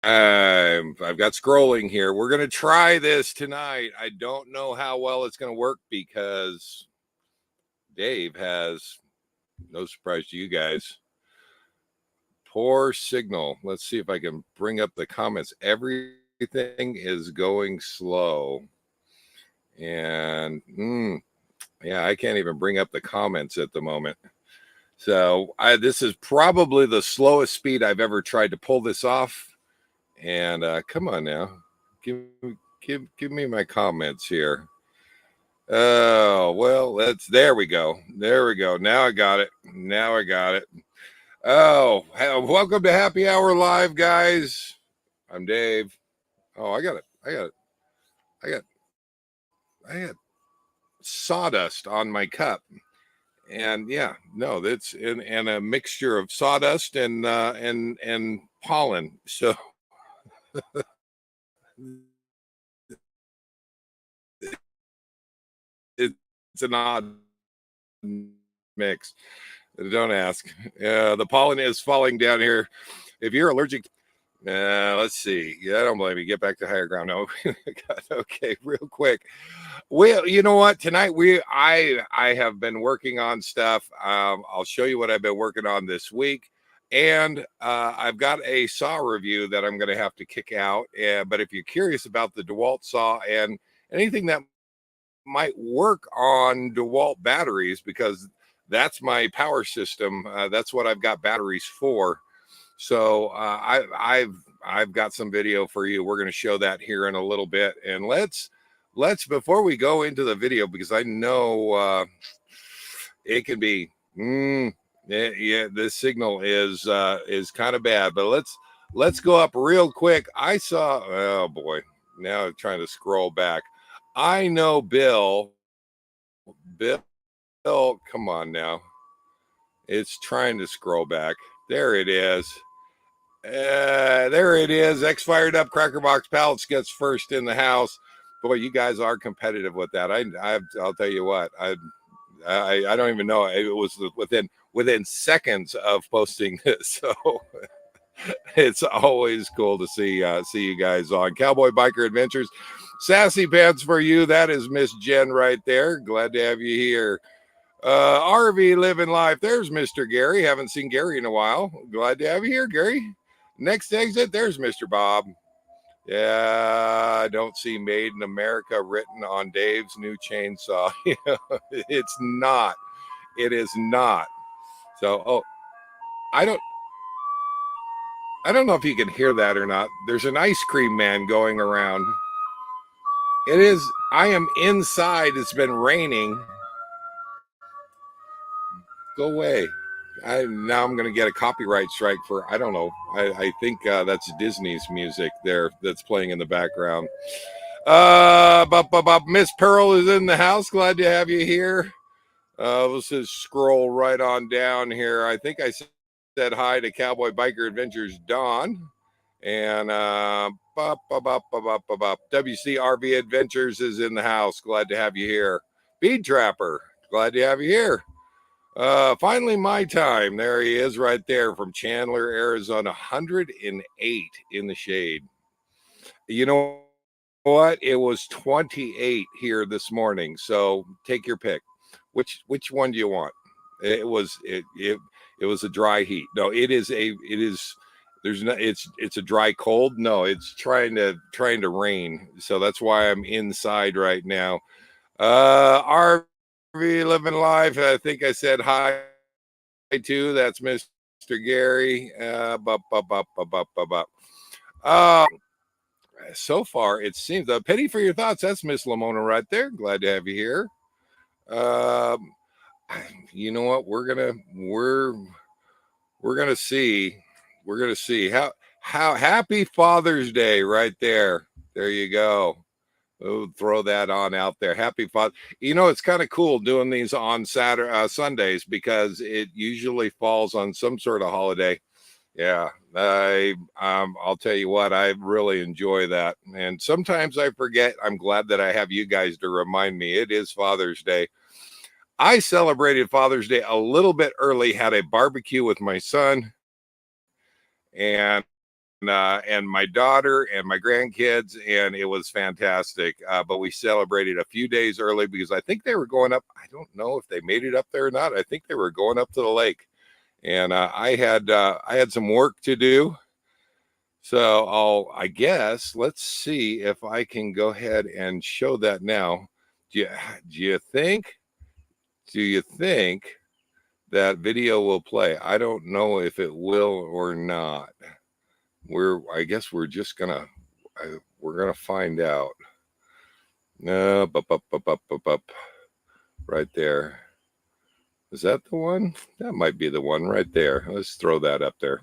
I've got scrolling here. We're going to try this tonight. I don't know how well it's going to work because Dave has, no surprise to you guys, poor signal. Let's see if I can bring up the comments. Everything is going slow. And yeah, I can't even bring up the comments at the moment. So this is probably the slowest speed I've ever tried to pull this off. And come on now, give me my comments here. Oh well, there we go. Now I got it. Oh, welcome to Happy Hour Live, guys. I'm Dave. Oh, I got it. I got sawdust on my cup, and yeah, no, that's and a mixture of sawdust and pollen. So it's an odd mix. Don't ask. The pollen is falling down here. If you're allergic, let's see. Yeah, I don't blame you. Get back to higher ground. No, okay, real quick. Well, you know what? Tonight I have been working on stuff. I'll show you what I've been working on this week, and I've got a saw review that I'm going to have to kick out. But if you're curious about the dewalt saw and anything that might work on dewalt batteries, because that's my power system. That's what I've got batteries for. So I've got some video for you. We're going to show that here in a little bit. And let's before we go into the video, because I know it can be yeah, this signal is kind of bad. But let's go up real quick. I saw, oh boy, now I'm trying to scroll back. I know Bill, come on now. It's trying to scroll back. There it is. There it is. X fired up Cracker Box Pallets gets first in the house. Boy, you guys are competitive with that. I'll tell you what. I don't even know. It was within seconds of posting this. So it's always cool to see you guys on Cowboy Biker Adventures. Sassy Pants for you. That is Miss Jen right there. Glad to have you here. RV Living Life. There's Mr. Gary. Haven't seen Gary in a while. Glad to have you here, Gary. Next exit, there's Mr. Bob. Yeah, I don't see Made in America written on Dave's new chainsaw. It's not. It is not. So, I don't know if you can hear that or not. There's an ice cream man going around. It is. I am inside. It's been raining. Go away. Now I'm going to get a copyright strike for, I don't know. I think that's Disney's music there that's playing in the background. Miss Pearl is in the house. Glad to have you here. Let's just scroll right on down here. I think I said hi to Cowboy Biker Adventures Dawn. And WCRV Adventures is in the house. Glad to have you here. Bead Trapper, glad to have you here. Finally my time. There he is right there from Chandler, Arizona. 108 in the shade. You know what? It was 28 here this morning. So take your pick. Which one do you want? It was a dry heat. No, it's a dry cold. No, it's trying to rain. So that's why I'm inside right now. RV Living Life. I think I said hi to. That's Mr. Gary. So far it seems a pity for your thoughts. That's Miss Lamona right there. Glad to have you here. You know what? We're gonna see how happy Father's Day right there. There you go. Oh, throw that on out there. Happy Father. You know, it's kind of cool doing these on Sundays, because it usually falls on some sort of holiday. Yeah, I'll tell you what, I really enjoy that. And sometimes I forget. I'm glad that I have you guys to remind me. It is Father's Day. I celebrated Father's Day a little bit early, had a barbecue with my son, and and my daughter and my grandkids, and it was fantastic. But we celebrated a few days early because I think they were going up. I don't know if they made it up there or not. I think they were going up to the lake, and I had some work to do. So I guess let's see if I can go ahead and show that now. Do you think that video will play? I don't know if it will or not. I guess we're just gonna find out. No, up, right there. Is that the one? That might be the one right there. Let's throw that up there.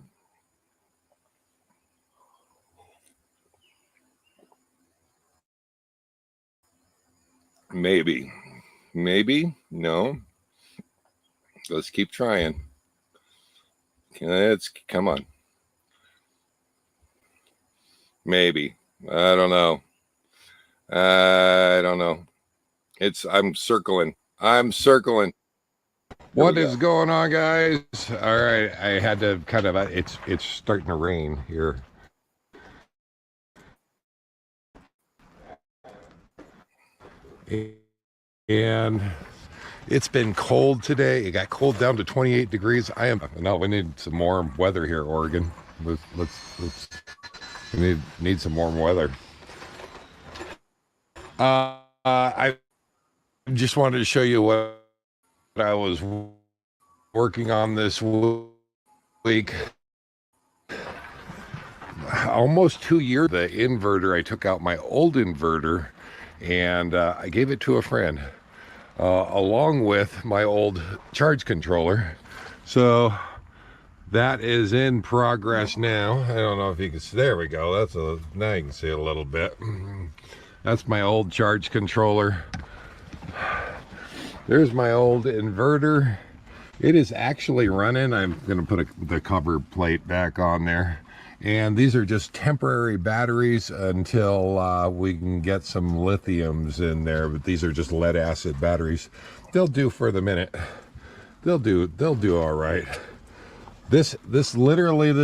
Maybe no. Let's keep trying. Come on. Maybe. I don't know. I'm circling. What is going on, guys? All right, I had to kind of it's starting to rain here. And it's been cold today. It got cold down to 28 degrees. Now we need some warm weather here, Oregon. We need some warm weather. I just wanted to show you what I was working on this week. Almost 2 years. The inverter, I took out my old inverter and I gave it to a friend, along with my old charge controller. So that is in progress now. I don't know if you can see. There we go. Now you can see it a little bit. That's my old charge controller. There's my old inverter. It is actually running. I'm going to put the cover plate back on there. And these are just temporary batteries until we can get some lithiums in there. But these are just lead acid batteries. They'll do for the minute. They'll do all right. This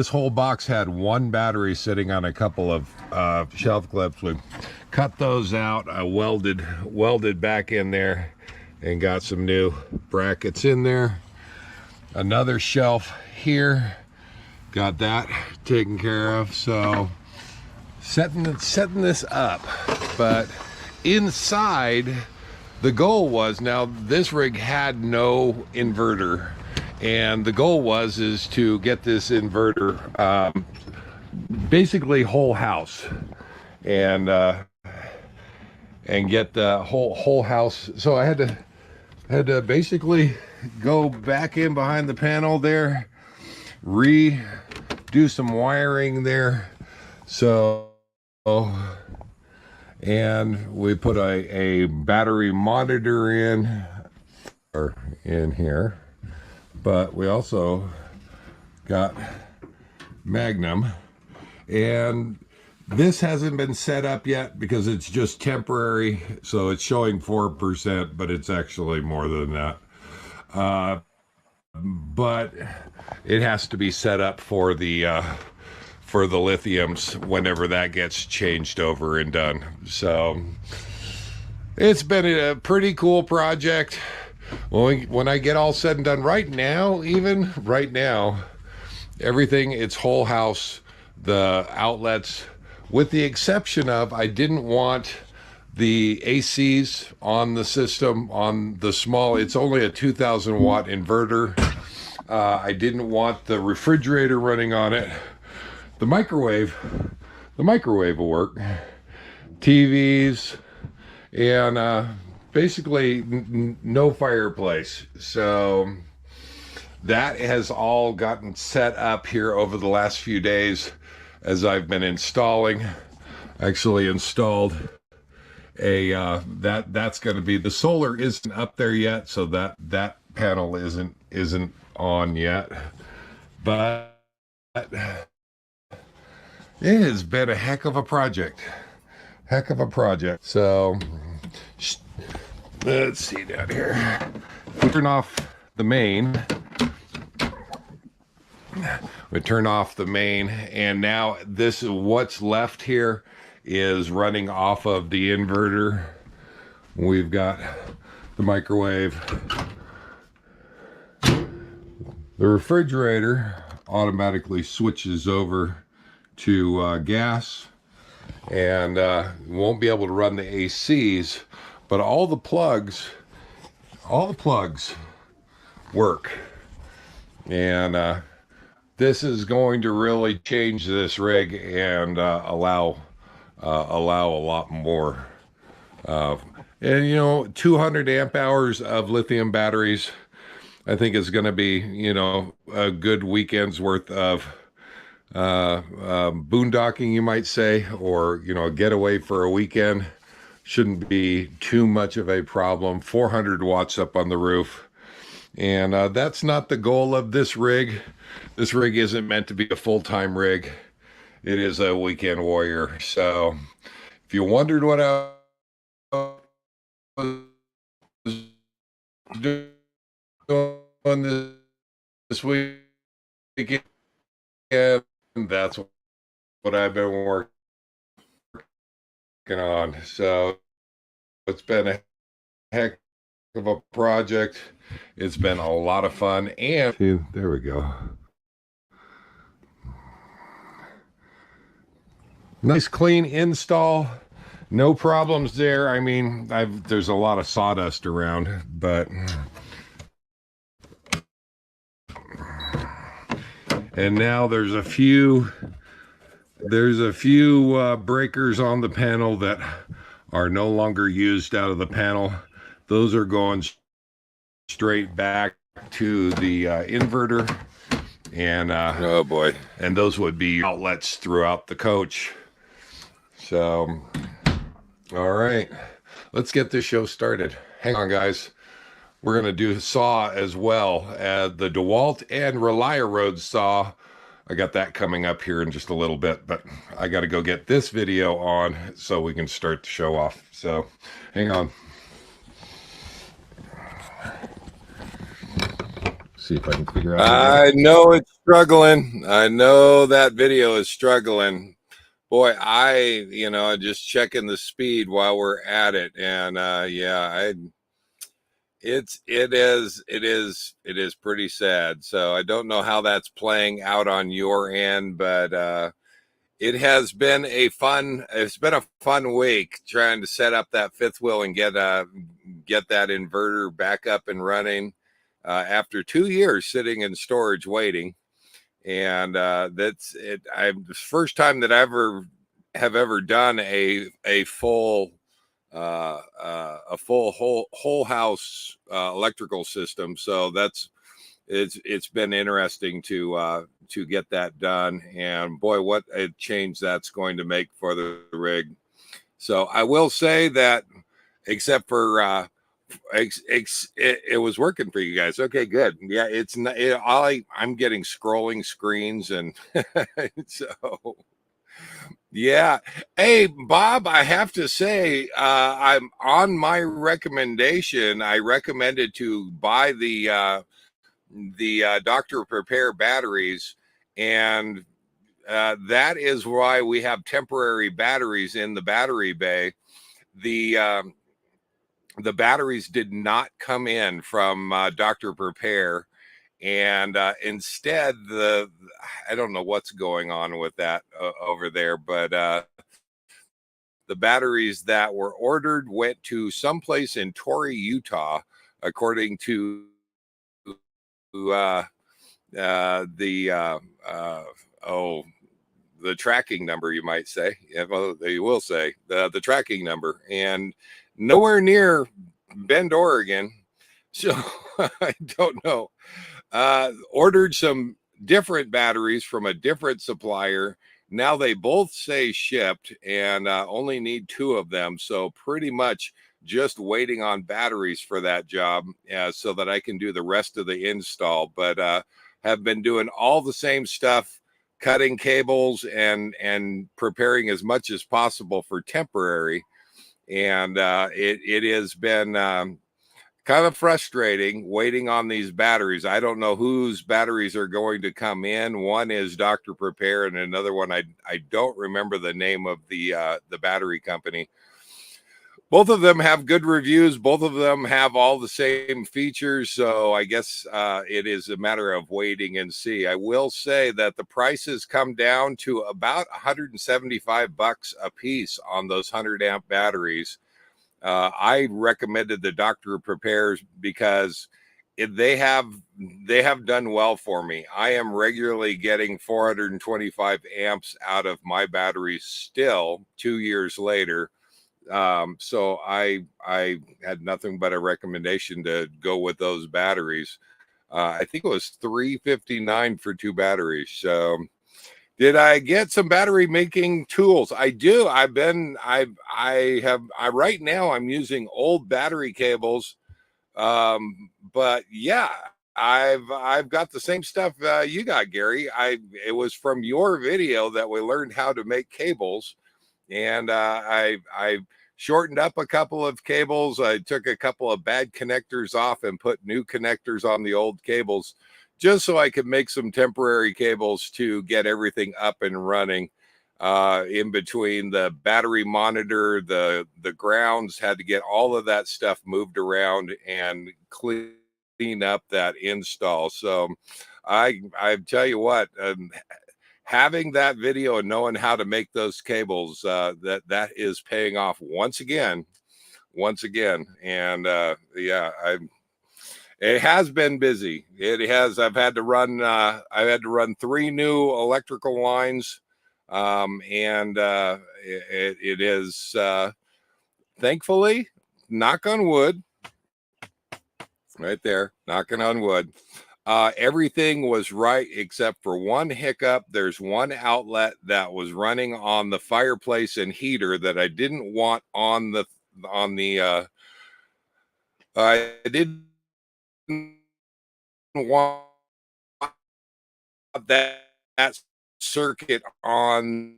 whole box had one battery sitting on a couple of shelf clips. We cut those out. I welded back in there and got some new brackets in there. Another shelf here. Got that taken care of. So setting this up, but inside the goal was, now this rig had no inverter, and the goal is to get this inverter basically whole house and get the whole house. So I had to basically go back in behind the panel there, do some wiring there. So, and we put a battery monitor in here, but we also got Magnum, and this hasn't been set up yet because it's just temporary. So it's showing 4%, but it's actually more than that. But it has to be set up for the lithiums whenever that gets changed over and done. So it's been a pretty cool project. When I get all said and done, right now, everything, it's whole house, the outlets, with the exception of, I didn't want the ACs on the system, on the small, it's only a 2000 watt inverter. I didn't want the refrigerator running on it. The microwave will work. TVs, and basically no fireplace. So that has all gotten set up here over the last few days as I've been installing. Actually installed a that's going to be, the solar isn't up there yet, so that panel isn't on yet, but it has been a heck of a project. So let's see down here. We turn off the main. We turn off the main, and now this is what's left here is running off of the inverter. We've got the microwave. The refrigerator automatically switches over to gas, and won't be able to run the ACs, but all the plugs work. And this is going to really change this rig and allow a lot more. And you know, 200 amp hours of lithium batteries, I think is going to be, you know, a good weekend's worth of boondocking, you might say, or, you know, a getaway for a weekend. Shouldn't be too much of a problem. 400 watts up on the roof. And that's not the goal of this rig. This rig isn't meant to be a full-time rig. It is a weekend warrior. So if you wondered what I was doing this weekend, that's what I've been working on. So it's been a heck of a project. It's been a lot of fun, and there we go. Nice clean install. No problems there. I mean, there's a lot of sawdust around, but and now there's a few breakers on the panel that are no longer used out of the panel. Those are going straight back to the inverter, and oh boy, and those would be outlets throughout the coach. So all right, let's get this show started. Hang on, guys. We're going to do saw as well as the DeWalt and Reliaroad saw. I got that coming up here in just a little bit, but I got to go get this video on so we can start the show off. So hang on. See if I can figure out. I know it's struggling. I know that video is struggling. Boy, you know, just checking the speed while we're at it, and yeah, it is pretty sad. So I don't know how that's playing out on your end, but it has been a fun week trying to set up that fifth wheel and get that inverter back up and running after 2 years sitting in storage waiting. And that's it. The first time that I have ever done a full whole house electrical system. So it's been interesting to get that done. And boy, what a change that's going to make for the rig. So I will say that, except for it was working for you guys. Okay, good. Yeah, it's not. I'm getting scrolling screens, and so yeah. Hey, Bob, I have to say, I'm on my recommendation. I recommended to buy the Dr. Prepare batteries, and that is why we have temporary batteries in the battery bay. The batteries did not come in from Dr. Prepare, and instead I don't know what's going on with that over there, but the batteries that were ordered went to someplace in Torrey, Utah, according to the tracking number, you might say. Yeah, well, they will say the tracking number, and nowhere near Bend, Oregon. So I don't know. Ordered some different batteries from a different supplier. Now they both say shipped, and only need 2 of them. So pretty much just waiting on batteries for that job, so that I can do the rest of the install. But have been doing all the same stuff, cutting cables and preparing as much as possible for temporary. And it has been kind of frustrating waiting on these batteries. I don't know whose batteries are going to come in. One is Dr. Prepare, and another one I don't remember the name of the battery company. Both of them have good reviews. Both of them have all the same features. So I guess it is a matter of waiting and see. I will say that the prices come down to about $175 a piece on those 100 amp batteries. I recommended the Doctor Prepares because they have done well for me. I am regularly getting 425 amps out of my batteries still 2 years later. So I had nothing but a recommendation to go with those batteries. I think it was $359 for 2 batteries. So did I get some battery making tools? I do. Right now I'm using old battery cables. But yeah, I've got the same stuff you got, Gary. It was from your video that we learned how to make cables, and I shortened up a couple of cables. I took a couple of bad connectors off and put new connectors on the old cables, just so I could make some temporary cables to get everything up and running. In between the battery monitor, the grounds, had to get all of that stuff moved around and clean up that install. So I tell you what, having that video and knowing how to make those cables, that is paying off once again. And yeah, it has been busy. It has. I've had to run 3 new electrical lines, and it is thankfully, knock on wood, right there, knocking on wood. Everything was right except for one hiccup. There's one outlet that was running on the fireplace and heater that I didn't want on the I didn't want that circuit on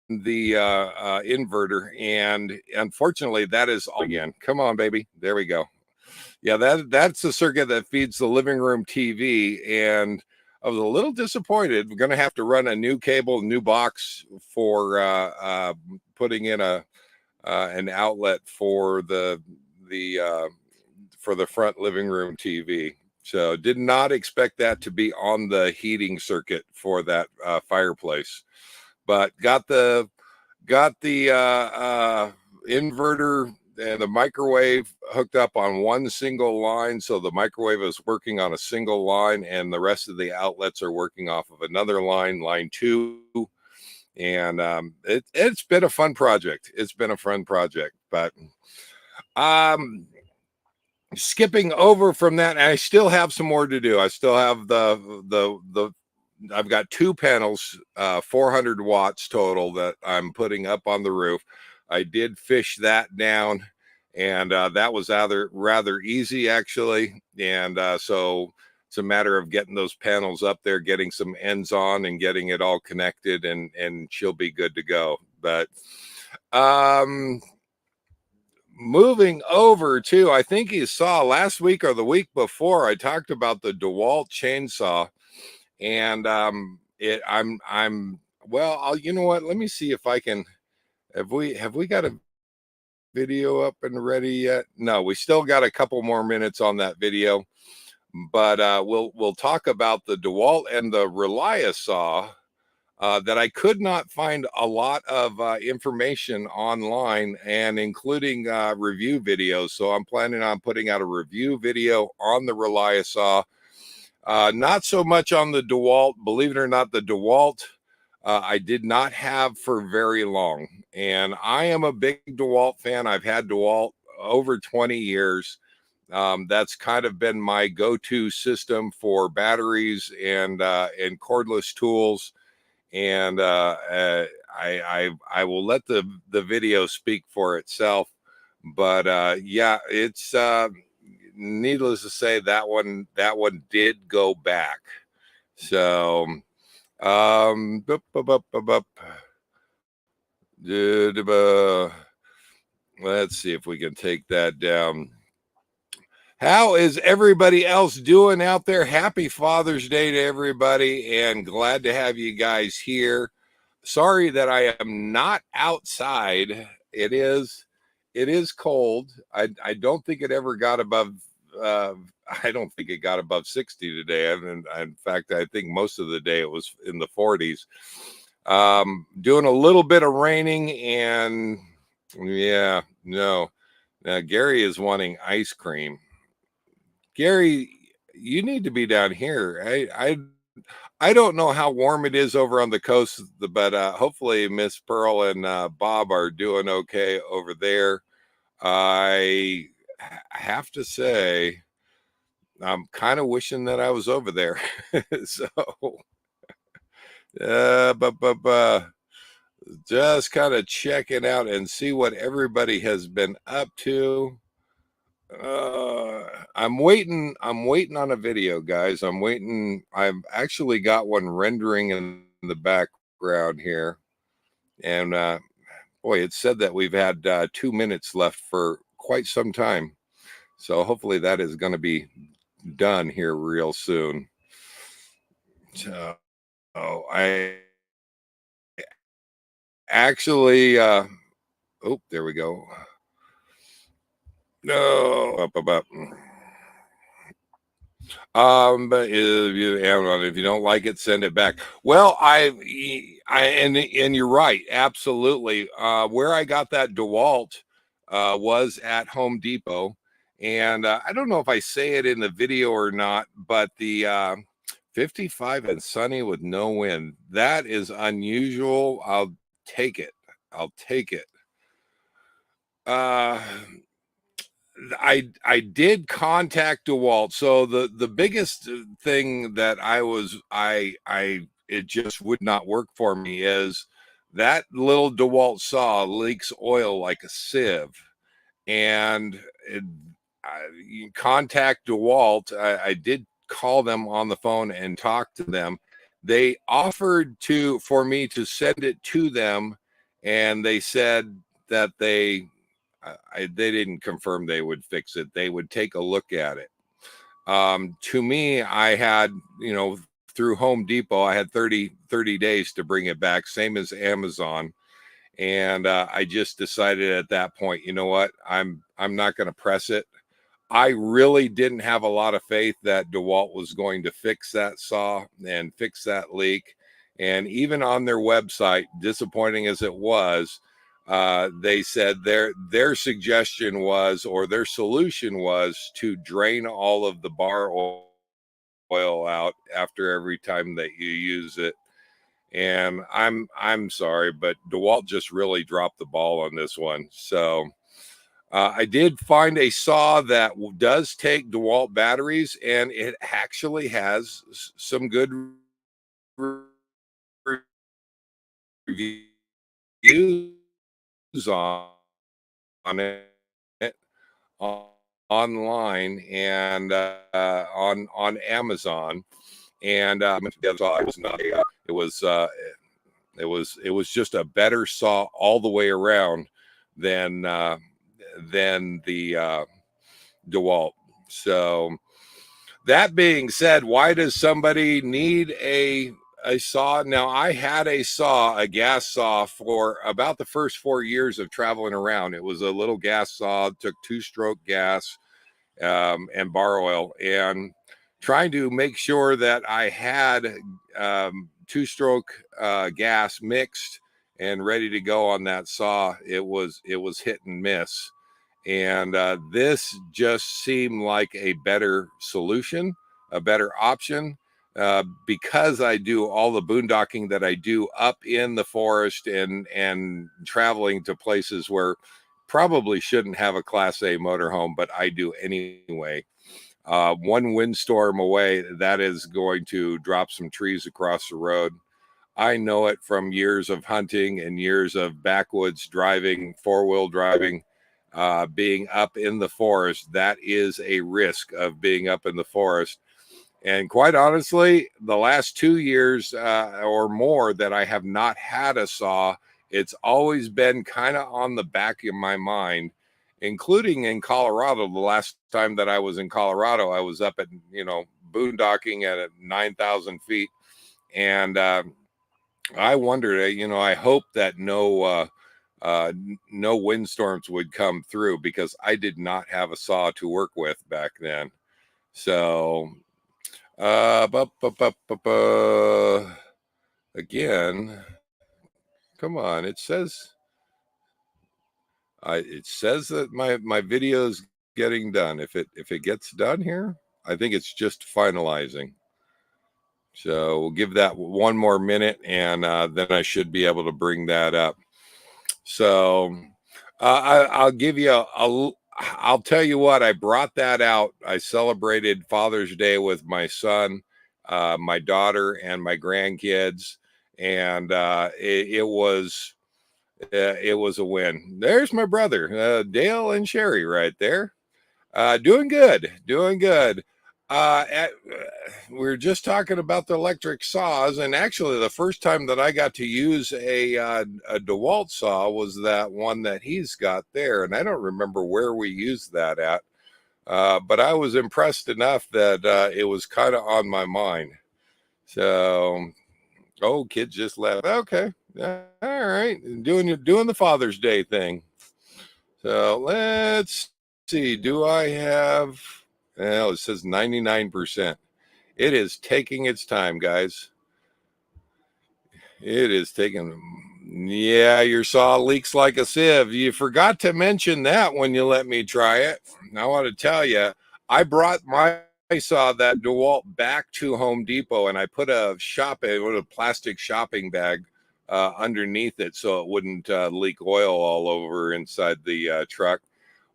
the inverter, and unfortunately that is all again. Come on, baby, there we go. Yeah, that's the circuit that feeds the living room TV, and I was a little disappointed. We're going to have to run a new cable, new box for putting in an outlet for the front living room TV. So did not expect that to be on the heating circuit for that fireplace, but got the inverter and the microwave hooked up on one single line. So the microwave is working on a single line, and the rest of the outlets are working off of another line, line 2. And it's been a fun project. But skipping over from that, I still have some more to do. I still have I've got 2 panels, 400 watts total, that I'm putting up on the roof. I did fish that down, and that was rather easy, actually. And so it's a matter of getting those panels up there, getting some ends on, and getting it all connected, and she'll be good to go. But moving over to, I think you saw last week or the week before, I talked about the DeWalt chainsaw. And you know what, let me see if I can. Have we got a video up and ready yet? No, we still got a couple more minutes on that video, but we'll talk about the DeWalt and the Relia saw that I could not find a lot of information online, and including review videos. So I'm planning on putting out a review video on the Relia saw. Not so much on the DeWalt. Believe it or not, the DeWalt I did not have for very long. And I am a big DeWalt fan. I've had DeWalt over 20 years. That's kind of been my go-to system for batteries and cordless tools. And I will let the video speak for itself. But yeah, it's needless to say, that one did go back. So let's see if we can take that down. How is everybody else doing out there? Happy Father's Day to everybody, and glad to have you guys here. Sorry that I am not outside. It is cold. I don't think it ever got above uh, I don't think it got above 60 today. And in fact, I think most of the day it was in the 40s. Doing a little bit of raining, and yeah, no. Now Gary is wanting ice cream. Gary, you need to be down here. I don't know how warm it is over on the coast, but hopefully Miss Pearl and Bob are doing okay over there. I have to say, I'm kind of wishing that I was over there. So, but just kind of checking out and see what everybody has been up to. I'm waiting on a video, guys. I've actually got one rendering in the background here. And boy, it said that we've had 2 minutes left for quite some time. So hopefully that is going to be done here real soon. So I actually oh, there we go. No, up. But if you don't like it, send it back. Well, and you're right, absolutely. Where I got that DeWalt was at Home Depot, and I don't know if I say it in the video or not, but the 55 and sunny with no wind, that is unusual. I'll take it. I'll take it. Uh, I did contact DeWalt. So the biggest thing that I it just would not work for me is that little DeWalt saw leaks oil like a sieve, and you contact DeWalt. I did call them on the phone and talk to them. They offered for me to send it to them, and they said that they didn't confirm they would fix it. They would take a look at it. To me, I had, through Home Depot, I had 30 days to bring it back, same as Amazon. And I just decided at that point, you know what, I'm not going to press it. I really didn't have a lot of faith that DeWalt was going to fix that saw and fix that leak. And even on their website, disappointing as it was, they said their suggestion was, or their solution was, to drain all of the bar oil out after every time that you use it. And I'm sorry, but DeWalt just really dropped the ball on this one. So I did find a saw that does take DeWalt batteries, and it actually has some good reviews on it online and on Amazon. And it was not it was just a better saw all the way around than the DeWalt. So that being said, why does somebody need a saw? Now, I had a gas saw, for about the first 4 years of traveling around. It was a little gas saw, took 2-stroke gas and bar oil, and trying to make sure that I had 2-stroke gas mixed and ready to go on that saw. It was hit and miss. And this just seemed like a better solution, a better option, because I do all the boondocking that I do up in the forest and traveling to places where probably shouldn't have a Class A motorhome, but I do anyway. One windstorm away, that is going to drop some trees across the road. I know it from years of hunting and years of backwoods driving, 4-wheel driving. Being up in the forest, that is a risk of being up in the forest. And quite honestly, the last 2 years or more that I have not had a saw, it's always been kind of on the back of my mind. including in Colorado. The last time that I was in Colorado, I was up at, boondocking at 9,000 feet. And I wondered, I hope that no windstorms would come through, because I did not have a saw to work with back then. So, again, come on. It says that my video is getting done. If it gets done here, I think it's just finalizing. So we'll give that one more minute, and then I should be able to bring that up. So I'll give you I'll tell you what, I brought that out. I celebrated Father's Day with my son, my daughter, and my grandkids, and it was a win. There's my brother, Dale and Sherry, right there. Doing good. We were just talking about the electric saws, and actually the first time that I got to use a dewalt saw was that one that he's got there, and I don't remember where we used that at, but I was impressed enough that it was kind of on my mind. So, kid just left. Okay, all right, doing the Father's Day thing. So let's see. Do I have? Well, it says 99%. It is taking its time, guys. It is taking. Yeah, your saw leaks like a sieve. You forgot to mention that when you let me try it. I want to tell you, I brought my saw, that DeWalt, back to Home Depot, and I put a plastic shopping bag underneath it so it wouldn't leak oil all over inside the truck.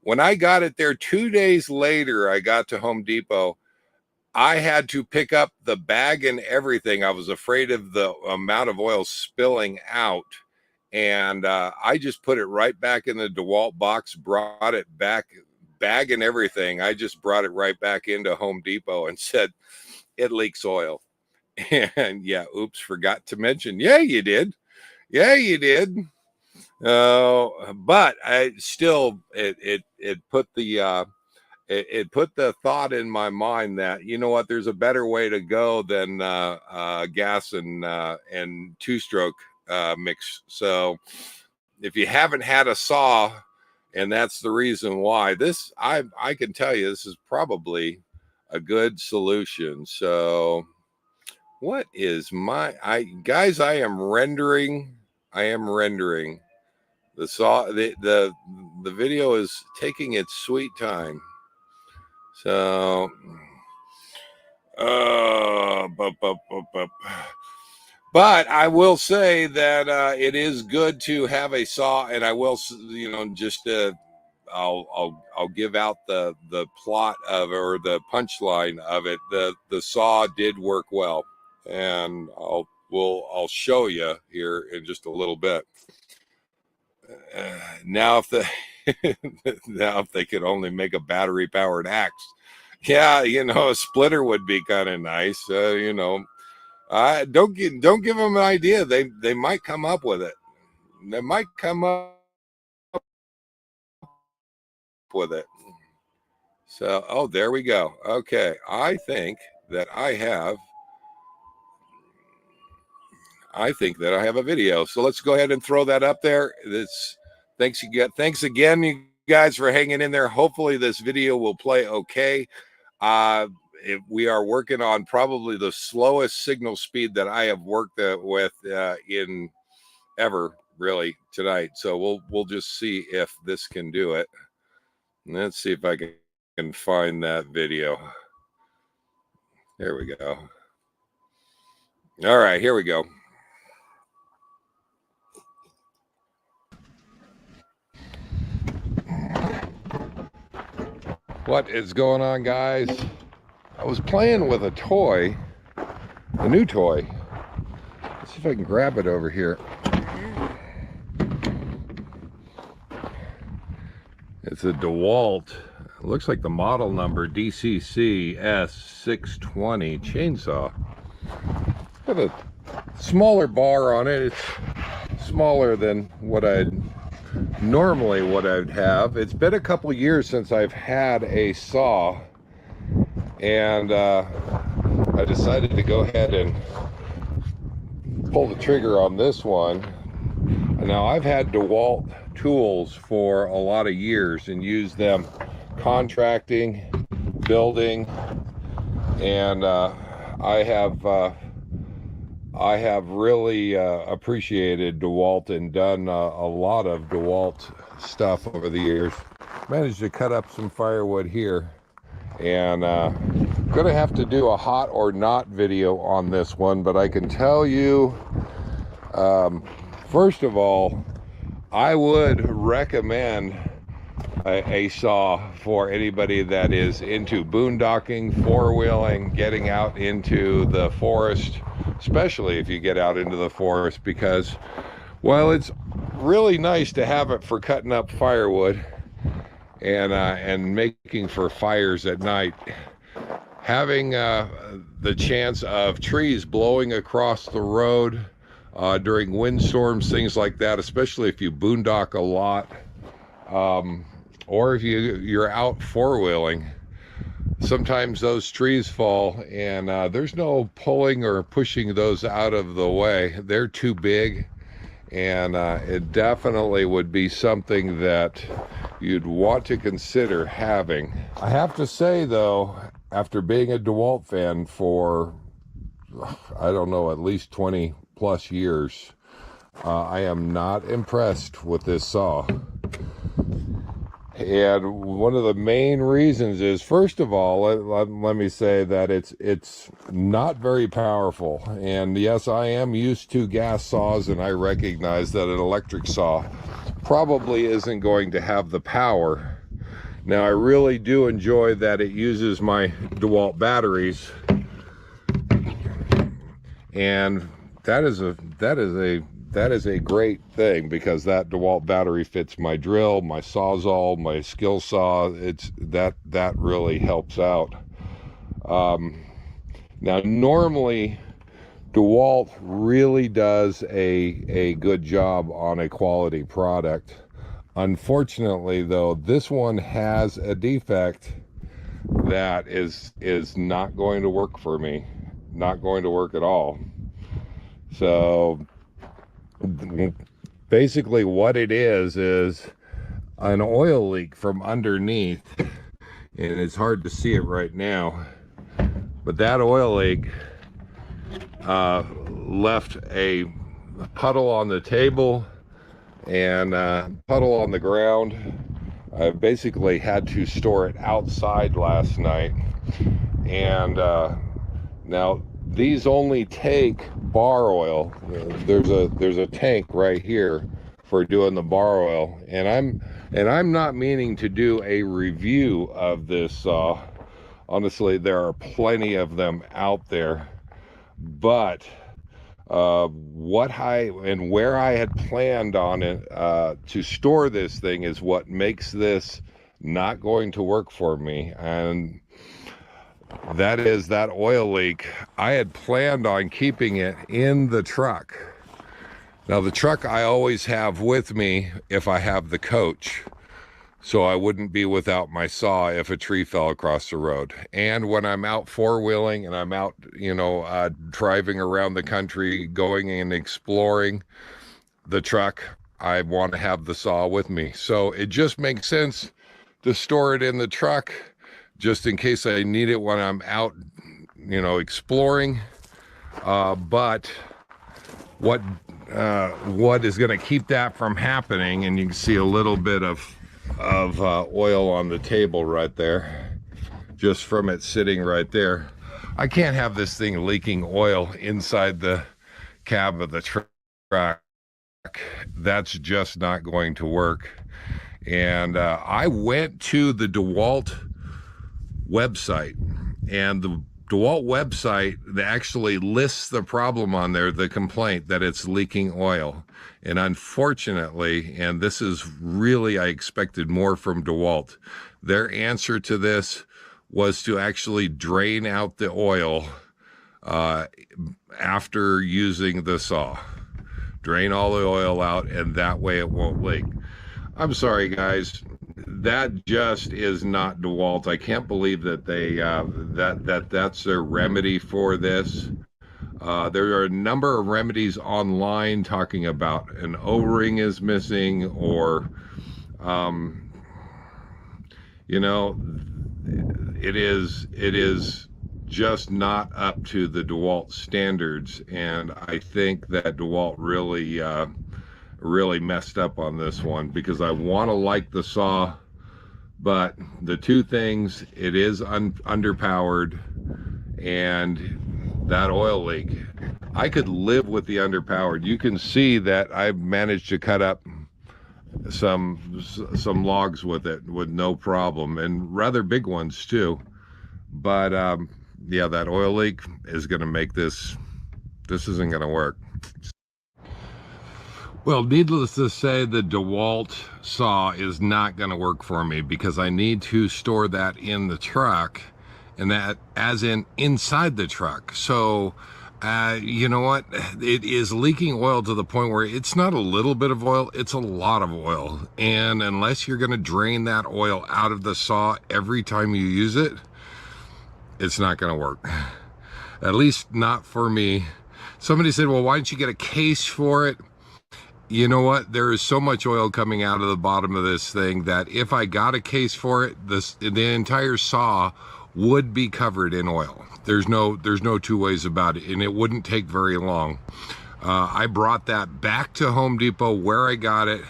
When I got it there 2 days later, I got to Home Depot. I had to pick up the bag and everything. I was afraid of the amount of oil spilling out. And I just put it right back in the DeWalt box, brought it back, bag and everything. I just brought it right back into Home Depot and said, it leaks oil. And yeah, oops, forgot to mention. Yeah, you did. But I still, it put the it put the thought in my mind that, you know what, there's a better way to go than gas and two-stroke mix. So if you haven't had a saw, and that's the reason why, this I can tell you this is probably a good solution. So what is guys, I am rendering the saw. The video is taking its sweet time. So but I will say that it is good to have a saw, and I will, just I'll give out the plot of, or the punchline of it. The saw did work well, and I'll show you here in just a little bit. Now if they could only make a battery powered axe, yeah, a splitter would be kind of nice. Don't give them an idea. They might come up with it. They might come up with it. So, there we go. Okay, I think that I have a video. So let's go ahead and throw that up there. Thanks again, you guys, for hanging in there. Hopefully this video will play okay. We are working on probably the slowest signal speed that I have worked with in ever, really, tonight. So we'll just see if this can do it. Let's see if I can find that video. There we go. All right, here we go. What is going on, guys? I was playing with a toy, a new toy. Let's see if I can grab it over here. It's a DeWalt. It looks like the model number DCC S620 chainsaw. Got a smaller bar on it. It's smaller than what I'd normally what I'd have. It's been a couple years since I've had a saw, and I decided to go ahead and pull the trigger on this one. Now, I've had DeWalt tools for a lot of years and used them contracting, building, and I have really appreciated DeWalt and done a lot of DeWalt stuff over the years. Managed to cut up some firewood here, and gonna have to do a hot or not video on this one, but I can tell you, first of all, I would recommend a saw for anybody that is into boondocking, four-wheeling, getting out into the forest, especially if you get out into the forest, because while it's really nice to have it for cutting up firewood and making for fires at night, having the chance of trees blowing across the road during windstorms, things like that, especially if you boondock a lot, or if you're out four-wheeling, sometimes those trees fall, and there's no pulling or pushing those out of the way. They're too big, and it definitely would be something that you'd want to consider having. I have to say, though, after being a DeWalt fan for, I don't know, at least 20 plus years, I am not impressed with this saw. And one of the main reasons is, first of all, let me say that it's not very powerful. And yes, I am used to gas saws, and I recognize that an electric saw probably isn't going to have the power. Now, I really do enjoy that it uses my DeWalt batteries, and that is a great thing, because that DeWalt battery fits my drill, my Sawzall, my skill saw. That really helps out. Now, normally DeWalt really does a good job on a quality product. Unfortunately, though, this one has a defect that is not going to work for me. Not going to work at all. So basically what it is an oil leak from underneath, and it's hard to see it right now, but that oil leak left a puddle on the table and puddle on the ground. I basically had to store it outside last night, and now these only take bar oil. There's a tank right here for doing the bar oil, and I'm not meaning to do a review of this saw. Honestly, there are plenty of them out there, but what and where I had planned on it to store this thing is what makes this not going to work for me, and that is that oil leak. I had planned on keeping it in the truck. Now, the truck I always have with me if I have the coach, so I wouldn't be without my saw if a tree fell across the road. And when I'm out four-wheeling and I'm out, driving around the country, going and exploring the truck, I want to have the saw with me. So it just makes sense to store it in the truck, just in case I need it when I'm out, exploring. But what is going to keep that from happening, and you can see a little bit of oil on the table right there, just from it sitting right there. I can't have this thing leaking oil inside the cab of the truck. That's just not going to work. And I went to the DeWalt website, and the DeWalt website actually lists the problem on there, the complaint that it's leaking oil. And unfortunately, and this is really, I expected more from DeWalt, their answer to this was to actually drain out the oil after using the saw. Drain all the oil out, and that way it won't leak. I'm sorry, guys. That just is not DeWalt. I can't believe that that's their remedy for this. There are a number of remedies online talking about an O-ring is missing, or um, you know, it is just not up to the DeWalt standards, and I think that DeWalt really messed up on this one, because I want to like the saw, but the two things, it is underpowered, and that oil leak. I could live with the underpowered. You can see that I've managed to cut up some logs with it with no problem, and rather big ones too. But yeah, that oil leak is going to make this isn't going to work. Well, needless to say, the DeWalt saw is not going to work for me, because I need to store that in the truck, and that as in inside the truck. So you know what? It is leaking oil to the point where it's not a little bit of oil, it's a lot of oil. And unless you're going to drain that oil out of the saw every time you use it, it's not going to work. At least not for me. Somebody said, well, why don't you get a case for it? You know what? There is so much oil coming out of the bottom of this thing that if I got a case for it, the entire saw would be covered in oil. There's no two ways about it, and it wouldn't take very long. I brought that back to Home Depot where I got it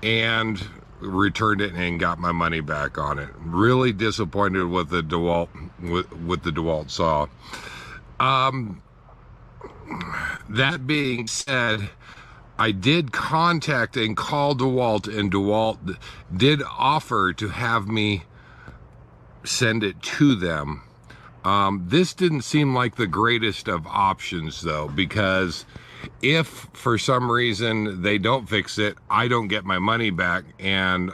and returned it and got my money back on it. Really disappointed with the DeWalt with the DeWalt saw. That being said, I did contact and call DeWalt, and DeWalt did offer to have me send it to them. This didn't seem like the greatest of options, though, because if for some reason they don't fix it, I don't get my money back, and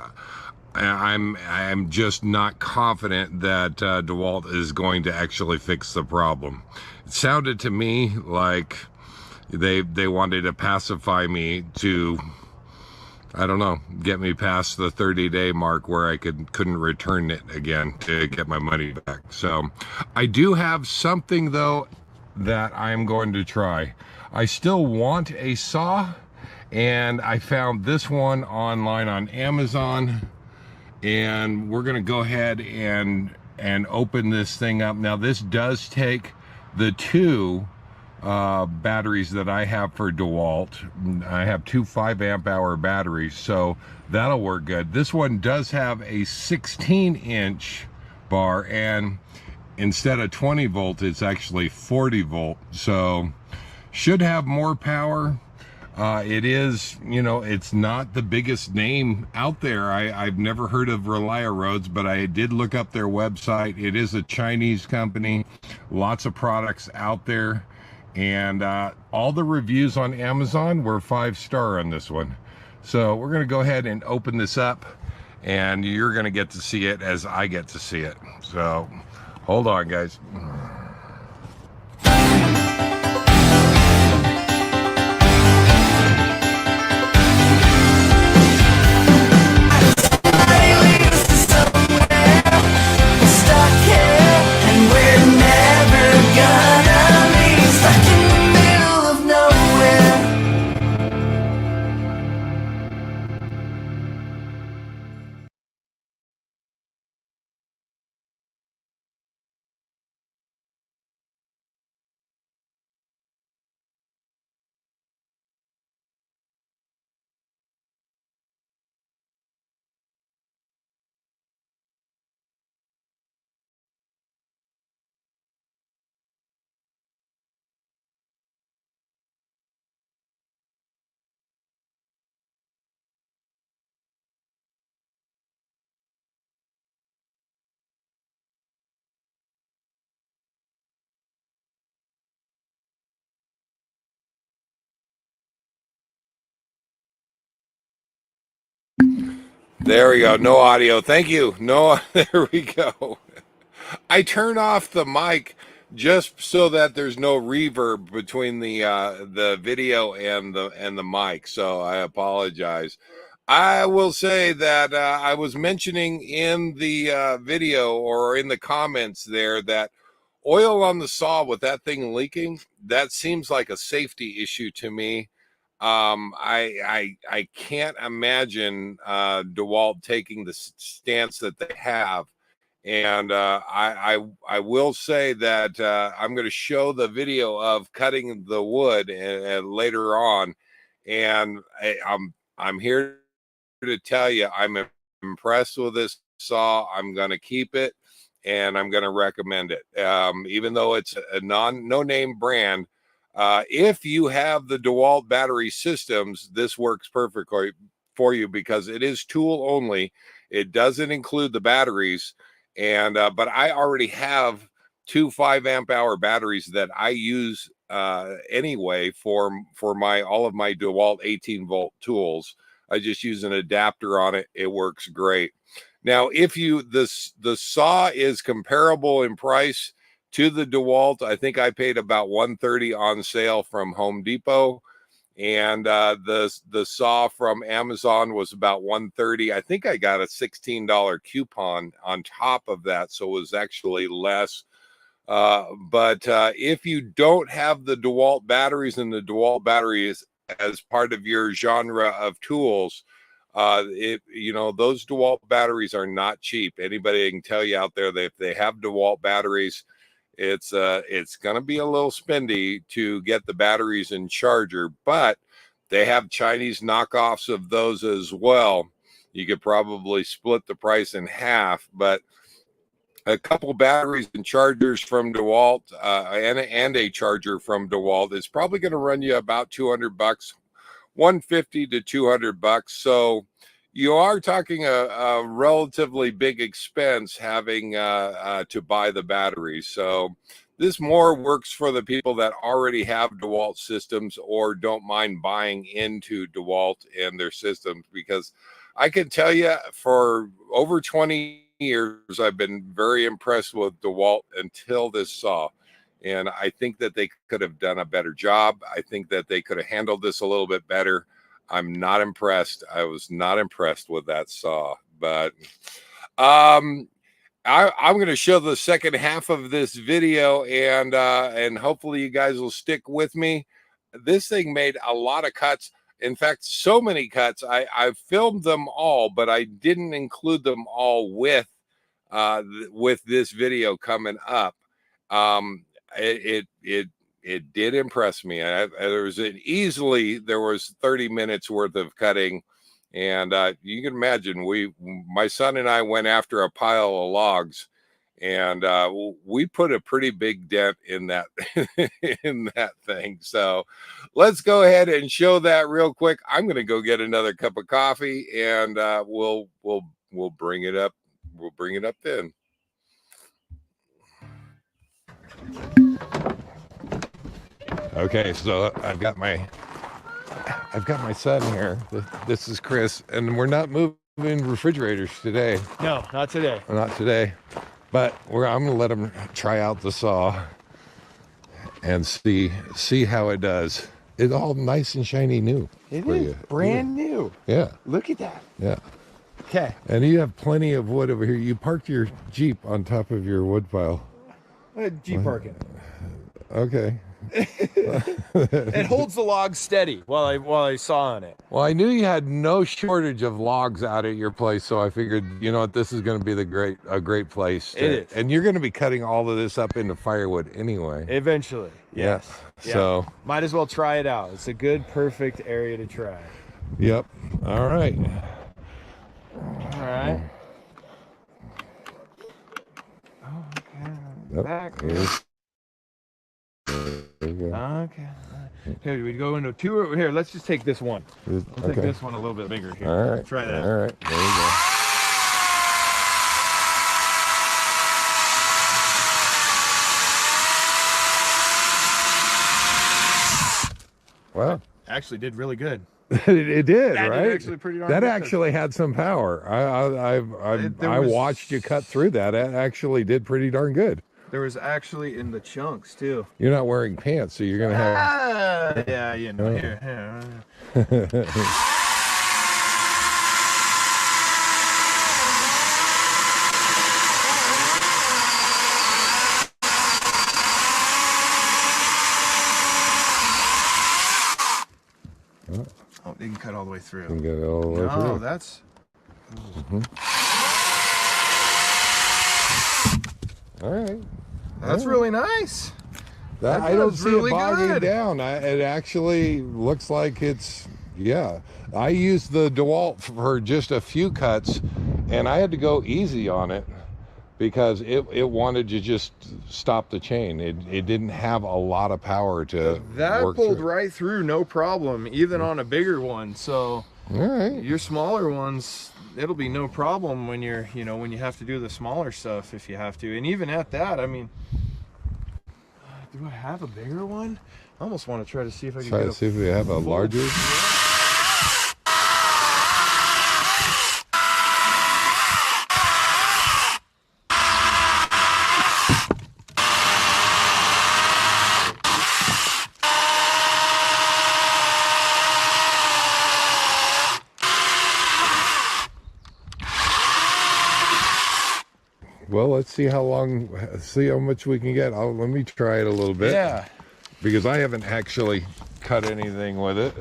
I'm just not confident that DeWalt is going to actually fix the problem. It sounded to me like they wanted to pacify me to, I don't know, get me past the 30-day mark where I couldn't return it again to get my money back. So I do have something, though, that I'm going to try. I still want a saw, and I found this one online on Amazon, and we're going to go ahead and open this thing up. Now, this does take the two batteries that I have for DeWalt. I have two 5 amp hour batteries, so that'll work good. This one does have a 16-inch bar, and instead of 20 volt, it's actually 40 volt, so should have more power. It is, you know, it's not the biggest name out there. I've never heard of Relia Roads, but I did look up their website. It is a Chinese company, lots of products out there. And all the reviews on Amazon were 5-star on this one. So we're going to go ahead and open this up, and you're going to get to see it as I get to see it. So hold on, guys. There we go. No audio. Thank you. No, there we go. I turn off the mic just so that there's no reverb between the video and the mic. So I apologize. I will say that I was mentioning in the video or in the comments there that oil on the saw with that thing leaking, that seems like a safety issue to me. I can't imagine DeWalt taking the stance that they have. And I will say that I'm going to show the video of cutting the wood later on, and I'm here to tell you I'm impressed with this saw. I'm going to keep it, and I'm going to recommend it, even though it's a no name brand. If you have the DeWalt battery systems, this works perfectly for you because it is tool only. It doesn't include the batteries, and but I already have two 5 amp hour batteries that I use anyway for my all of my DeWalt 18-volt tools. I just use an adapter on it. It works great. Now, if you the saw is comparable in price to the DeWalt, I think I paid about $130 on sale from Home Depot, and the saw from Amazon was about $130. I think I got a $16 coupon on top of that, so it was actually less. But if you don't have the DeWalt batteries and the DeWalt batteries as part of your genre of tools, those DeWalt batteries are not cheap. Anybody can tell you out there that if they have DeWalt batteries, it's going to be a little spendy to get the batteries and charger, but they have Chinese knockoffs of those as well. You could probably split the price in half, but a couple batteries and chargers from DeWalt and a charger from DeWalt is probably going to run you about $200, $150 to $200. So you are talking a relatively big expense having to buy the batteries. So this more works for the people that already have DeWalt systems or don't mind buying into DeWalt and their systems, because I can tell you for over 20 years, I've been very impressed with DeWalt until this saw. And I think that they could have done a better job. I think that they could have handled this a little bit better. I'm not impressed. I was not impressed with that saw. But I'm going to show the second half of this video, and hopefully you guys will stick with me. This thing made a lot of cuts. In fact, so many cuts. I filmed them all, but I didn't include them all with this video coming up. It did impress me. There was 30 minutes worth of cutting, and you can imagine my son and I went after a pile of logs, and we put a pretty big dent in that in that thing. So let's go ahead and show that real quick. I'm going to go get another cup of coffee, and we'll bring it up. We'll bring it up then. Okay, so I've got my son here. This is Chris, and we're not moving refrigerators today. No, not today. Not today. But I'm gonna let him try out the saw and see how it does. It's all nice and shiny new. It is brand new. Yeah. Look at that. Yeah. Okay. And you have plenty of wood over here. You parked your Jeep on top of your wood pile. Jeep parking. Okay. It holds the log steady while I saw on it. Well, I knew you had no shortage of logs out at your place, so I figured, you know what, this is going to be a great place. It is. And you're going to be cutting all of this up into firewood anyway. Eventually. Yes. Yeah. So might as well try it out. It's a good, perfect area to try. Yep. All right. All right. Oh, okay. Back. Okay. Here we go into two. Here, let's just take this one. We'll take this one a little bit bigger here. All right. Try that. All right. There you go. Well, actually did really good. It did, that right? Did actually pretty darn that good. Actually had some power. I watched you cut through that. It actually did pretty darn good. There was actually in the chunks too. You're not wearing pants, so you're gonna have. Yeah, you know. Here. cut all the way through. Can get it all the way No, through. that's. All right. That's really nice. That, That I don't does see really it bogging good. down. It actually looks like it's, yeah. I used the dewalt for just a few cuts, and I had to go easy on it because it wanted to just stop the chain. It didn't have a lot of power to That work pulled through. right through, no problem, even on a bigger one. So All right. your smaller ones, it'll be no problem when you're, when you have to do the smaller stuff, if you have to. And even at that, I mean, do I have a bigger one? I almost want to try to see if I can Try get to see if we have a larger. Well, let's see how much we can get. Let me try it a little bit. Yeah. Because I haven't actually cut anything with it.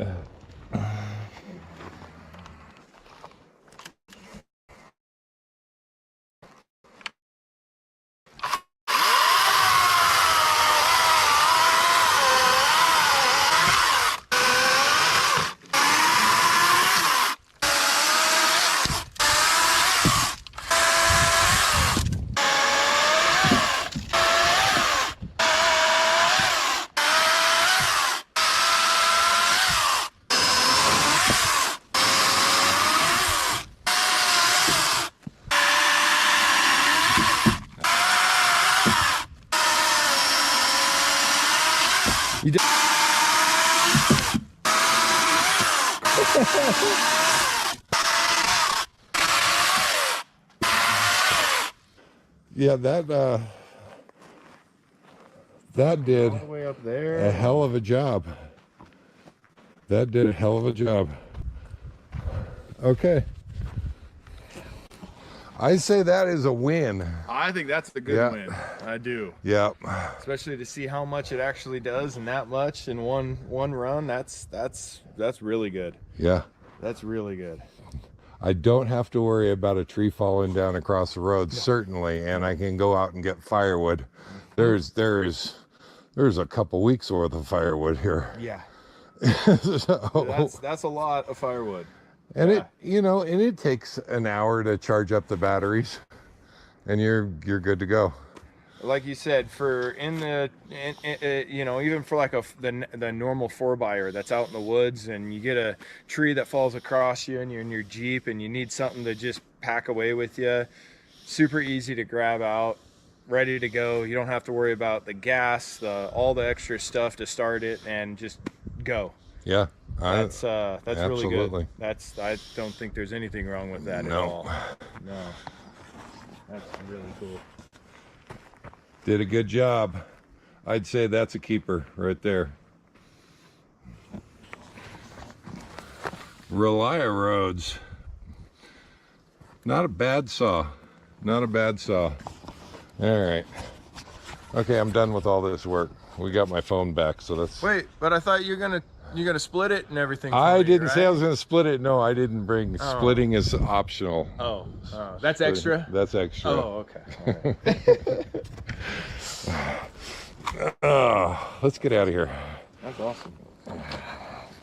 You did. Yeah, that did All the way up there. a hell of a job. That did a hell of a job. Okay. I say that is a win. I think that's the good Yeah. win. I do. Yeah. Especially to see how much it actually does and that much in one run. That's really good. Yeah. That's really good. I don't have to worry about a tree falling down across the road, certainly, and I can go out and get firewood. There's a couple weeks worth of firewood here. Yeah. So, That's a lot of firewood. and yeah. it takes an hour to charge up the batteries, and you're good to go. Like you said, for even for like the normal 4x that's out in the woods, and you get a tree that falls across you and you're in your Jeep and you need something to just pack away with you, super easy to grab out, ready to go. You don't have to worry about the gas, all the extra stuff to start it, and just go. Yeah. That's really absolutely. good. I don't think there's anything wrong with that at all. No. That's really cool. Did a good job. I'd say that's a keeper right there. Relia Roads. Not a bad saw. Not a bad saw. All right. Okay, I'm done with all this work. We got my phone back, so that's... Wait, but I thought you're gonna split it and everything. For I me, didn't say I right? was going to split it. No, I didn't bring... Oh. Splitting is optional. Oh, that's extra? That's extra. Oh, okay. All right. Let's get out of here. That's awesome.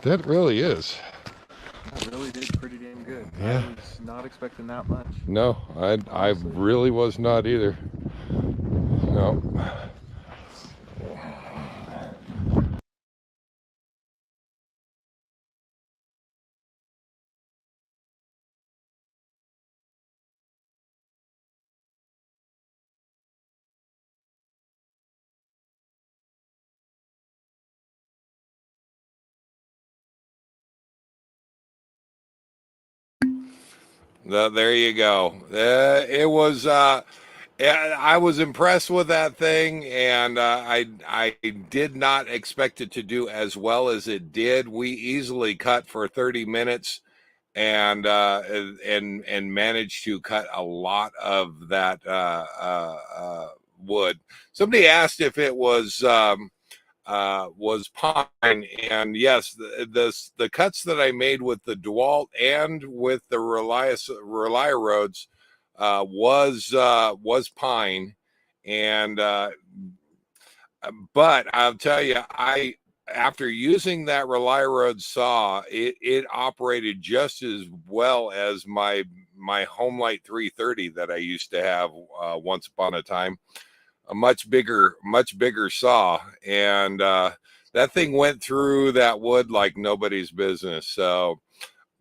That really is. That really did pretty damn good. Yeah. I was not expecting that much. No, I really was not either. No. There you go. It was. I was impressed with that thing, and I did not expect it to do as well as it did. We easily cut for 30 minutes, and managed to cut a lot of that wood. Somebody asked if it was was pine. And yes, the cuts that I made with the dewalt and with the Relia roads was pine. And but I'll tell you, after using that Relia saw, it operated just as well as my Homelight 330 that I used to have once upon a time. A much bigger saw, and that thing went through that wood like nobody's business. So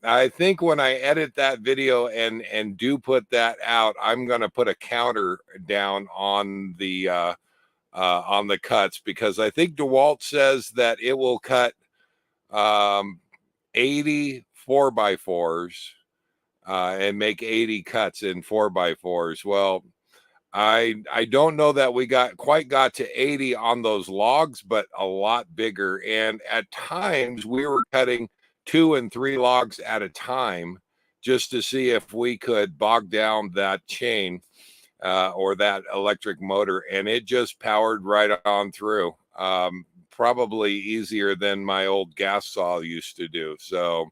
I think when I edit that video and do put that out, I'm going to put a counter down on the cuts, because I think DeWalt says that it will cut 80 4x4s and make 80 cuts in 4x4s. Well, I don't know that we quite got to 80 on those logs, but a lot bigger. And at times we were cutting 2 and 3 logs at a time just to see if we could bog down that chain or that electric motor, and it just powered right on through. Probably easier than my old gas saw used to do. So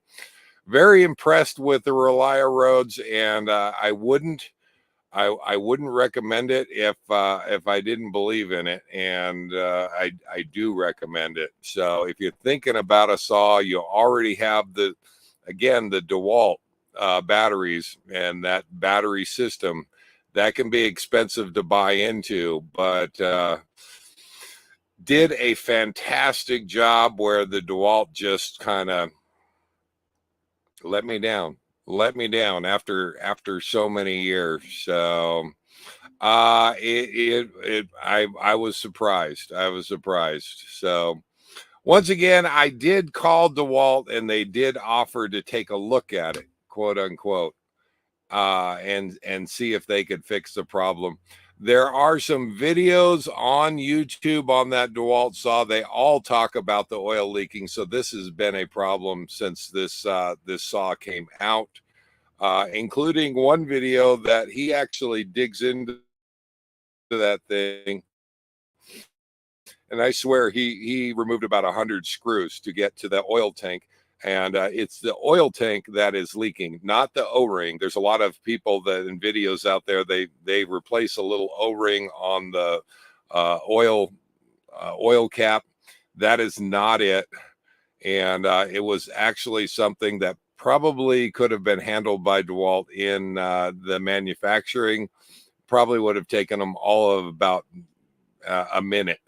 very impressed with the Relia roads, and I wouldn't recommend it if I didn't believe in it, and I do recommend it. So if you're thinking about a saw, you already have the DeWalt batteries and that battery system. That can be expensive to buy into, but did a fantastic job where the DeWalt just kind of let me down after so many years. So I was surprised. So once again, I did call DeWalt, and they did offer to take a look at it, quote unquote, and see if they could fix the problem. There are some videos on YouTube on that DeWalt saw. They all talk about the oil leaking. So this has been a problem since this saw came out, including one video that he actually digs into that thing. And I swear he removed about 100 screws to get to the oil tank. And it's the oil tank that is leaking, not the O-ring. There's a lot of people that in videos out there, they replace a little O-ring on the oil cap. That is not it. And it was actually something that probably could have been handled by DeWalt in the manufacturing. Probably would have taken them all of about a minute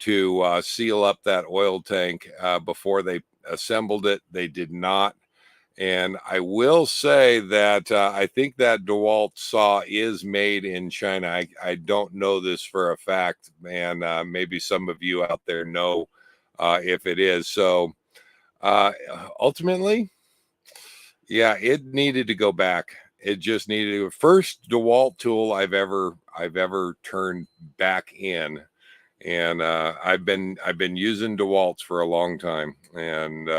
to seal up that oil tank before they assembled it. They did not. And I will say that I think that DeWalt saw is made in China. I don't know this for a fact, and maybe some of you out there know if it is. So ultimately, yeah, it needed to go back. It just needed to. First DeWalt tool I've ever turned back in. And I've been using DeWalt's for a long time, and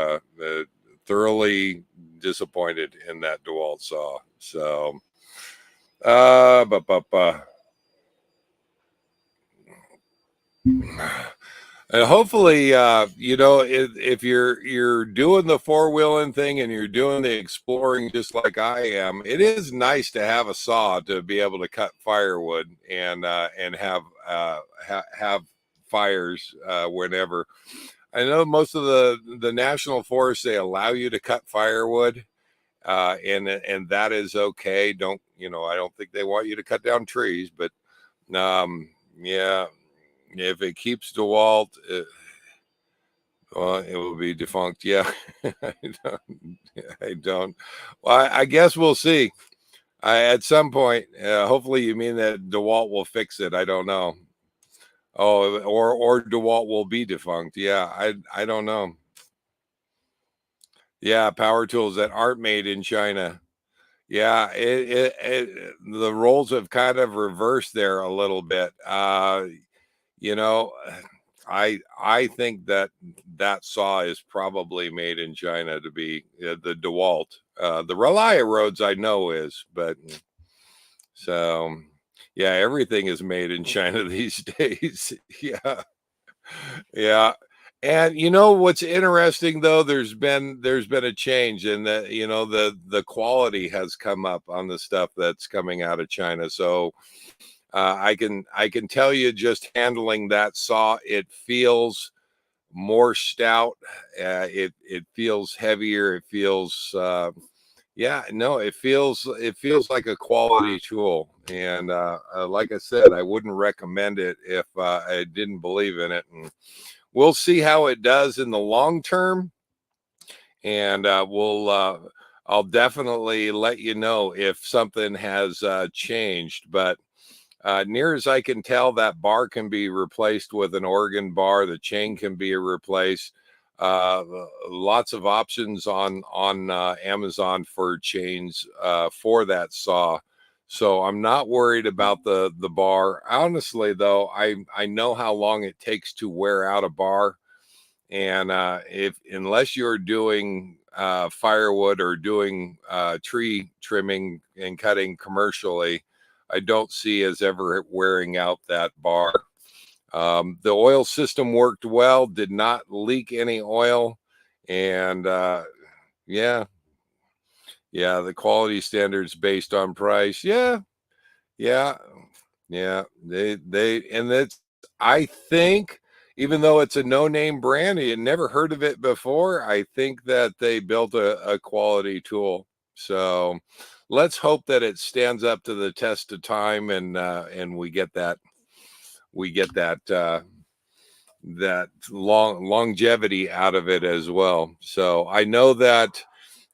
thoroughly disappointed in that DeWalt saw. So, and hopefully, if you're doing the four-wheeling thing and you're doing the exploring just like I am, it is nice to have a saw to be able to cut firewood and have fires whenever. I know most of the national forests, they allow you to cut firewood, and that is okay. I don't think they want you to cut down trees, but yeah. If it keeps DeWalt, well, it will be defunct. Yeah, I don't. Well, I guess we'll see. At some point, hopefully, you mean that DeWalt will fix it. I don't know. Oh, or DeWalt will be defunct. Yeah, I don't know. Yeah, power tools that aren't made in China. Yeah, the roles have kind of reversed there a little bit. You know, I think that saw is probably made in China to be the DeWalt. The Relia roads I know is, but so yeah, everything is made in China these days. Yeah. Yeah. And you know what's interesting though, there's been a change in that, the quality has come up on the stuff that's coming out of China. So I can tell you, just handling that saw, it feels more stout. It feels heavier. It feels yeah, no, it feels like a quality tool. And like I said, I wouldn't recommend it if I didn't believe in it. And we'll see how it does in the long term. And I'll definitely let you know if something has changed. But near as I can tell, that bar can be replaced with an organ bar. The chain can be replaced. Uh, Lots of options on Amazon for chains for that saw. So I'm not worried about the bar. Honestly, though, I know how long it takes to wear out a bar, and if unless you're doing firewood or doing tree trimming and cutting commercially, I don't see as ever wearing out that bar. The oil system worked well, did not leak any oil, and yeah, yeah, the quality standards based on price. Yeah, yeah, yeah. They and that's I think, even though it's a no-name brand, you never heard of it before, I think that they built a quality tool. So let's hope that it stands up to the test of time, and we get that that longevity out of it as well. So I know that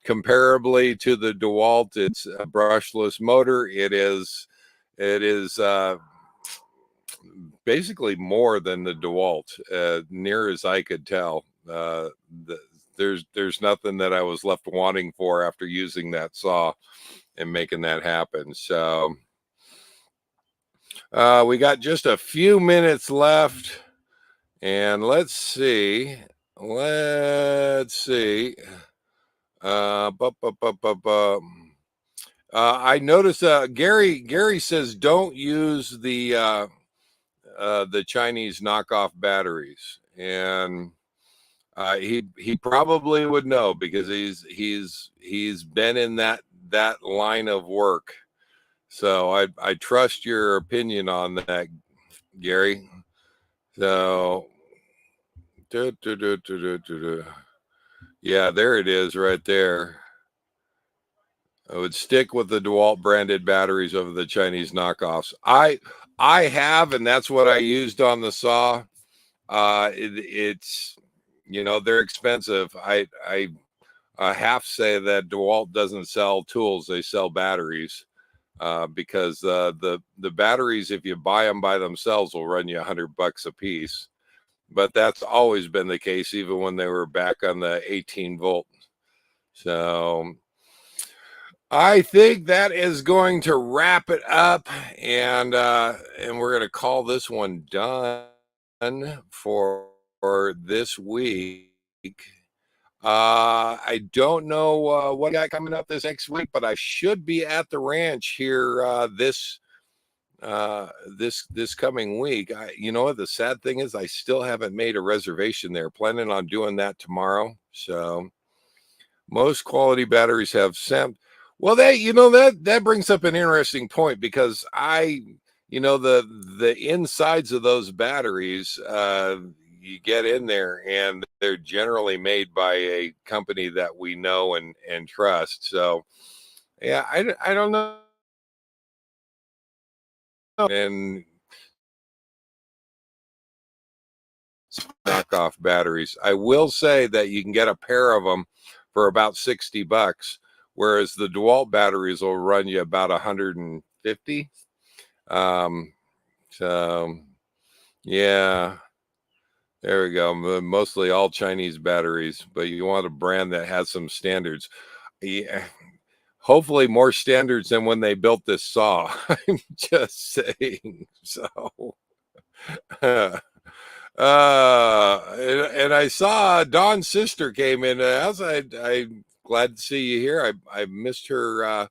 comparably to the DeWalt, it's a brushless motor. It is basically more than the DeWalt, near as I could tell. The, there's nothing that I was left wanting for after using that saw and making that happen. So we got just a few minutes left, and let's see. Let's see. Bu- bu- bu- bu- bu- I noticed Gary says don't use the Chinese knockoff batteries, and he probably would know because he's been in that line of work. So I trust your opinion on that, Gary. So yeah, there it is right there. I would stick with the DeWalt branded batteries over the Chinese knockoffs. I have, and that's what I used on the saw. It's they're expensive. I half say that DeWalt doesn't sell tools; they sell batteries. Because the batteries, if you buy them by themselves, will run you $100 a piece. But that's always been the case, even when they were back on the 18-volt. So I think that is going to wrap it up, and we're going to call this one done for this week. I don't know what I got coming up this next week, but I should be at the ranch here this coming week. You know what the sad thing is, I still haven't made a reservation there. Planning on doing that tomorrow. So most quality batteries have SEM. Well, that brings up an interesting point, because the insides of those batteries, you get in there and they're generally made by a company that we know and trust. So yeah, I don't know. And knockoff batteries, I will say that you can get a pair of them for about $60, whereas the DeWalt batteries will run you about 150. So yeah, there we go. Mostly all Chinese batteries, but you want a brand that has some standards. Yeah, hopefully more standards than when they built this saw. I'm just saying. So and I saw Dawn's sister came in. I'm glad to see you here. I missed her.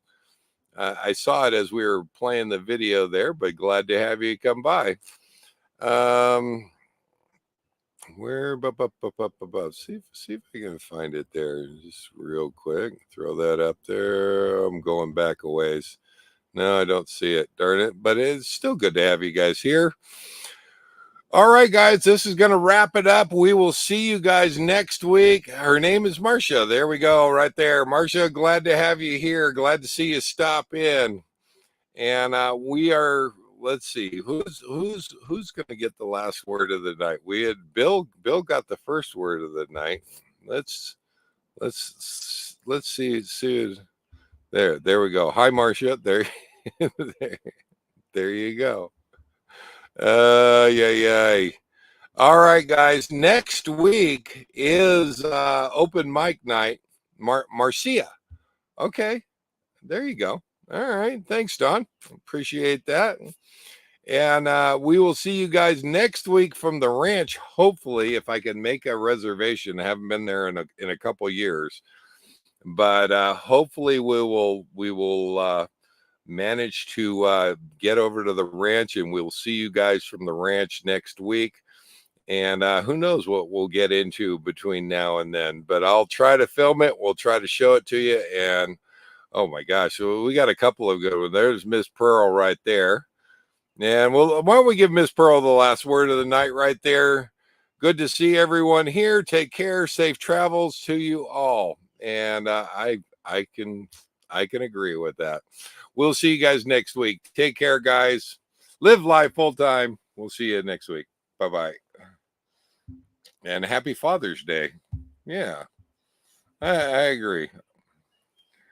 I saw it as we were playing the video there, but glad to have you come by. Um, Where? See if I can find it there. Just real quick. Throw that up there. I'm going back a ways. No, I don't see it. Darn it. But it's still good to have you guys here. All right, guys, this is going to wrap it up. We will see you guys next week. Her name is Marcia. There we go, right there. Marcia, glad to have you here. Glad to see you stop in. And we are, let's see, who's going to get the last word of the night? We had Bill got the first word of the night. Let's see. There we go. Hi, Marcia. There you go. Yeah. All right, guys. Next week is open mic night. Marcia. Okay. There you go. All right. Thanks, Don. Appreciate that. And we will see you guys next week from the ranch. Hopefully, if I can make a reservation. I haven't been there in a couple years, but hopefully we will manage to get over to the ranch, and we'll see you guys from the ranch next week. And who knows what we'll get into between now and then, but I'll try to film it. We'll try to show it to you. And oh my gosh, we got a couple of good ones. There's Miss Pearl right there. And why don't we give Miss Pearl the last word of the night right there? Good to see everyone here. Take care. Safe travels to you all. And I can agree with that. We'll see you guys next week. Take care, guys. Live life full time. We'll see you next week. Bye-bye. And happy Father's Day. Yeah, I agree.